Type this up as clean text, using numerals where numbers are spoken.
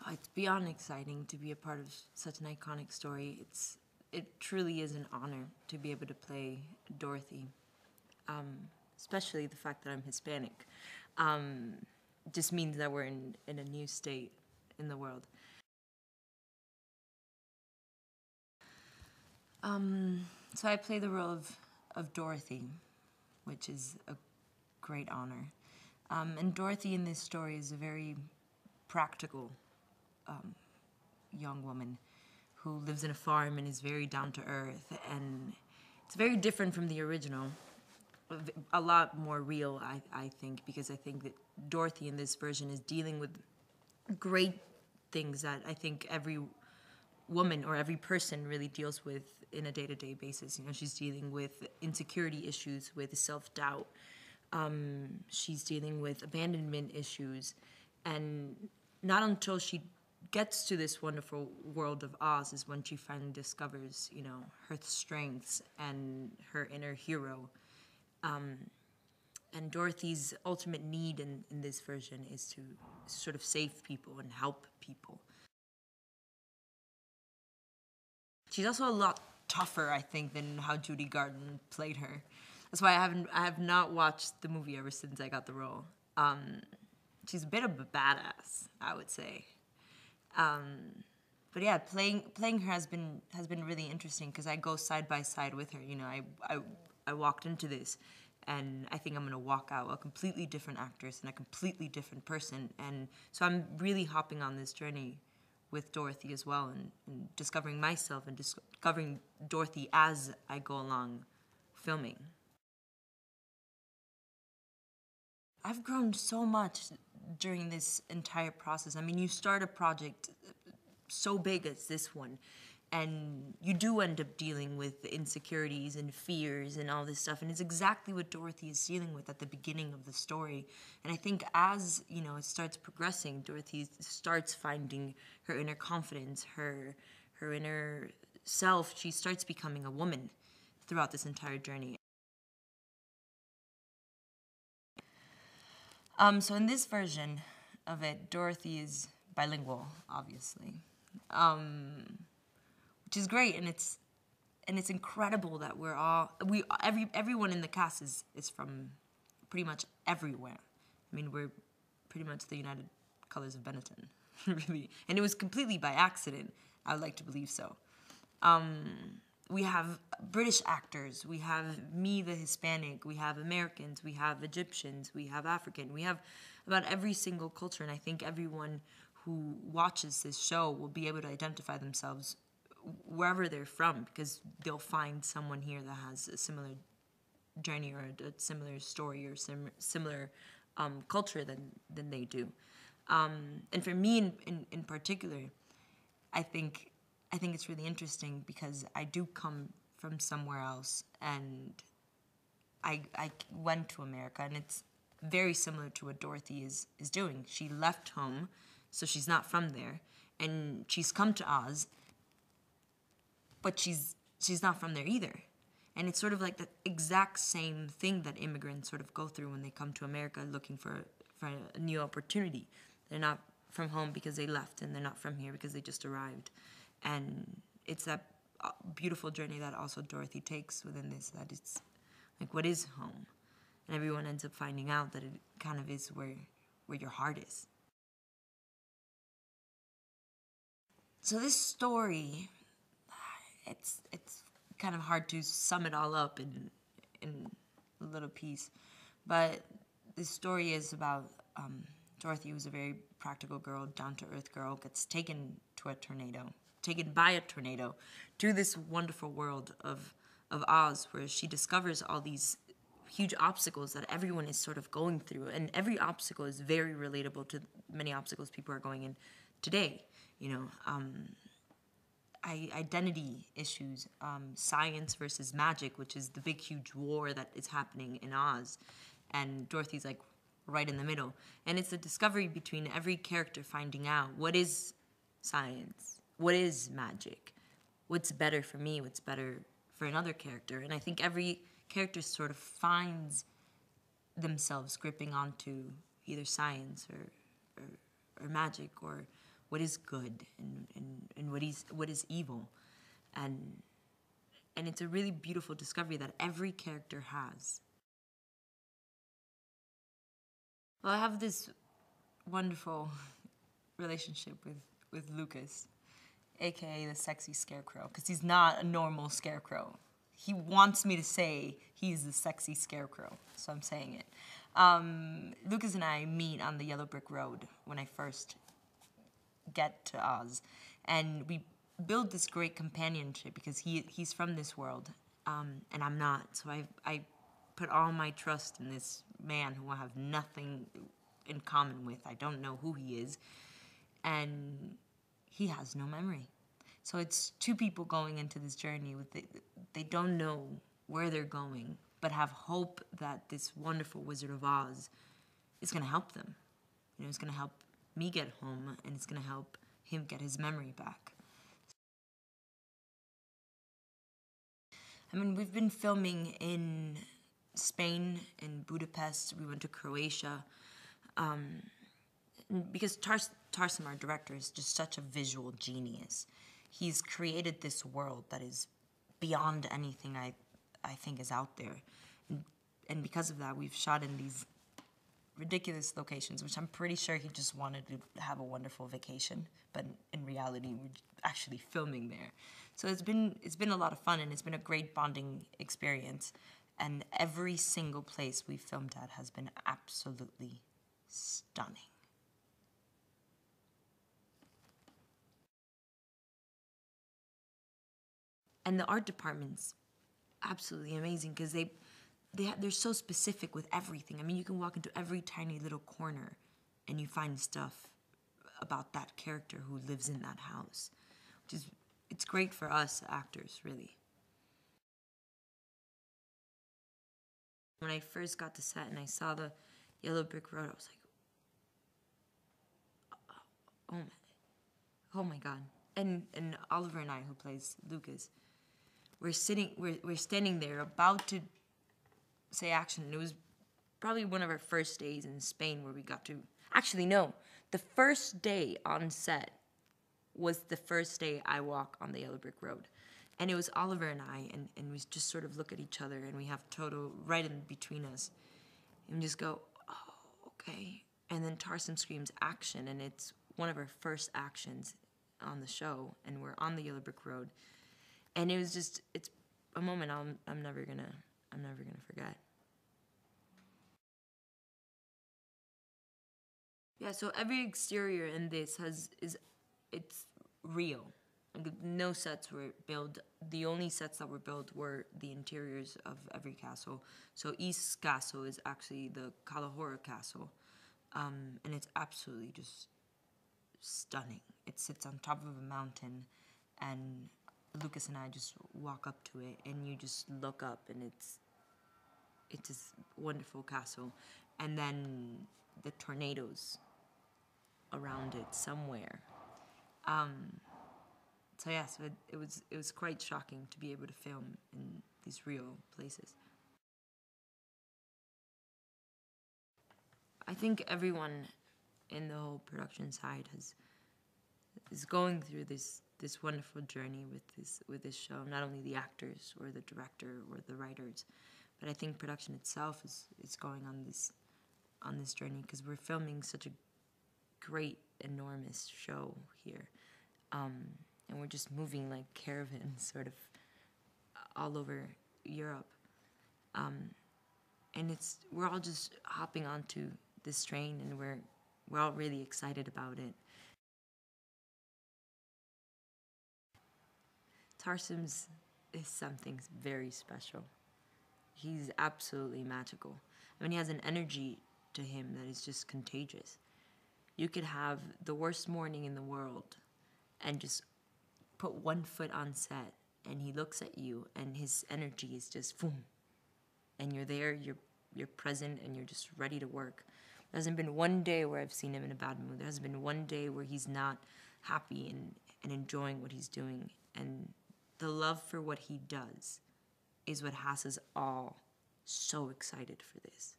It's beyond exciting to be a part of such an iconic story. It truly is an honor to be able to play Dorothy, especially the fact that I'm Hispanic. Just means that we're in a new state in the world. So I play the role of Dorothy, which is a great honor. And Dorothy in this story is a very practical young woman who lives in a farm and is very down to earth, and it's very different from the original. A lot more real, I think, because I think that Dorothy in this version is dealing with great things that I think every woman or every person really deals with in a day-to-day basis. You know, she's dealing with insecurity issues, with self-doubt. She's dealing with abandonment issues, and not until she gets to this wonderful world of Oz is when she finally discovers, you know, her strengths and her inner hero. And Dorothy's ultimate need in this version is to sort of save people and help people. She's also a lot tougher, I think, than how Judy Garden played her. That's why I have not watched the movie ever since I got the role. She's a bit of a badass, I would say. But yeah, playing her has been really interesting because I go side by side with her. You know, I walked into this, and I think I'm gonna walk out a completely different actress and a completely different person. And so I'm really hopping on this journey with Dorothy as well, and discovering myself and discovering Dorothy as I go along filming. I've grown so much during this entire process. I mean, you start a project so big as this one, and you do end up dealing with insecurities and fears and all this stuff, and it's exactly what Dorothy is dealing with at the beginning of the story. And I think as, you know, it starts progressing, Dorothy starts finding her inner confidence, her inner self. She starts becoming a woman throughout this entire journey. So in this version of it, Dorothy is bilingual, obviously, which is great, and it's incredible that everyone in the cast is from pretty much everywhere. I mean, we're pretty much the United Colors of Benetton, really, and it was completely by accident. I would like to believe so. We have British actors, we have me, the Hispanic, we have Americans, we have Egyptians, we have African, we have about every single culture, and I think everyone who watches this show will be able to identify themselves wherever they're from, because they'll find someone here that has a similar journey or a similar story or similar culture than they do. And for me in particular, I think it's really interesting because I do come from somewhere else, and I went to America, and it's very similar to what Dorothy is doing. She left home, so she's not from there, and she's come to Oz, but she's not from there either. And it's sort of like the exact same thing that immigrants sort of go through when they come to America looking for a new opportunity. They're not from home because they left, and they're not from here because they just arrived. And it's that beautiful journey that also Dorothy takes within this, that it's like, what is home? And everyone ends up finding out that it kind of is where your heart is. So this story, it's kind of hard to sum it all up in a little piece, but this story is about Dorothy, who's a very practical girl, down-to-earth girl, gets taken by a tornado to this wonderful world of Oz, where she discovers all these huge obstacles that everyone is sort of going through, and every obstacle is very relatable to many obstacles people are going in today. You know, identity issues, science versus magic, which is the big huge war that is happening in Oz, and Dorothy's like right in the middle, and it's a discovery between every character finding out what is science, what is magic, what's better for me, what's better for another character. And I think every character sort of finds themselves gripping onto either science or magic or what is good and what is evil. And it's a really beautiful discovery that every character has. Well, I have this wonderful relationship with Lucas, aka the sexy scarecrow, because he's not a normal scarecrow. He wants me to say he's the sexy scarecrow, so I'm saying it. Lucas and I meet on the Yellow Brick Road when I first get to Oz, and we build this great companionship because he's from this world, and I'm not. So I put all my trust in this man who I have nothing in common with. I don't know who he is, and he has no memory. So it's two people going into this journey with they don't know where they're going, but have hope that this wonderful Wizard of Oz is going to help them. You know, it's going to help me get home, and it's going to help him get his memory back. I mean, we've been filming in Spain, in Budapest. We went to Croatia. Because Tarsem, our director, is just such a visual genius. He's created this world that is beyond anything I think is out there. And because of that, we've shot in these ridiculous locations, which I'm pretty sure he just wanted to have a wonderful vacation. But in reality, we're actually filming there. So it's been a lot of fun, and it's been a great bonding experience. And every single place we filmed at has been absolutely stunning. And the art department's absolutely amazing because they're so specific with everything. I mean, you can walk into every tiny little corner and you find stuff about that character who lives in that house, it's great for us actors, really. When I first got to set and I saw the Yellow Brick Road, I was like, oh my God. And Oliver and I, who plays Lucas, we're standing there about to say action, and it was probably one of our first days in Spain where we got to, actually no, the first day on set was the first day I walk on the Yellow Brick Road. And it was Oliver and I, and we just sort of look at each other, and we have Toto right in between us, and we just go, oh, okay. And then Tarsem screams action, and it's one of our first actions on the show, and we're on the Yellow Brick Road. And it was just, it's a moment I'm never gonna forget. Yeah, so every exterior in this it's real. Like, no sets were built. The only sets that were built were the interiors of every castle. So East Castle is actually the Kalahora Castle, and it's absolutely just stunning. It sits on top of a mountain, and Lucas and I just walk up to it, and you just look up, and it's this wonderful castle. And then the tornadoes around it somewhere. So yeah, so it was quite shocking to be able to film in these real places. I think everyone in the whole production side is going through this wonderful journey with this show. Not only the actors or the director or the writers, but I think production itself is going on this journey because we're filming such a great, enormous show here, and we're just moving like caravans, sort of all over Europe, and we're all just hopping onto this train, and we're all really excited about it. Tarsem's is something very special. He's absolutely magical. I mean, he has an energy to him that is just contagious. You could have the worst morning in the world and just put one foot on set, and he looks at you, and his energy is just boom. And you're there, you're present, and you're just ready to work. There hasn't been one day where I've seen him in a bad mood. There hasn't been one day where he's not happy and enjoying what he's doing. And the love for what he does is what has us all so excited for this.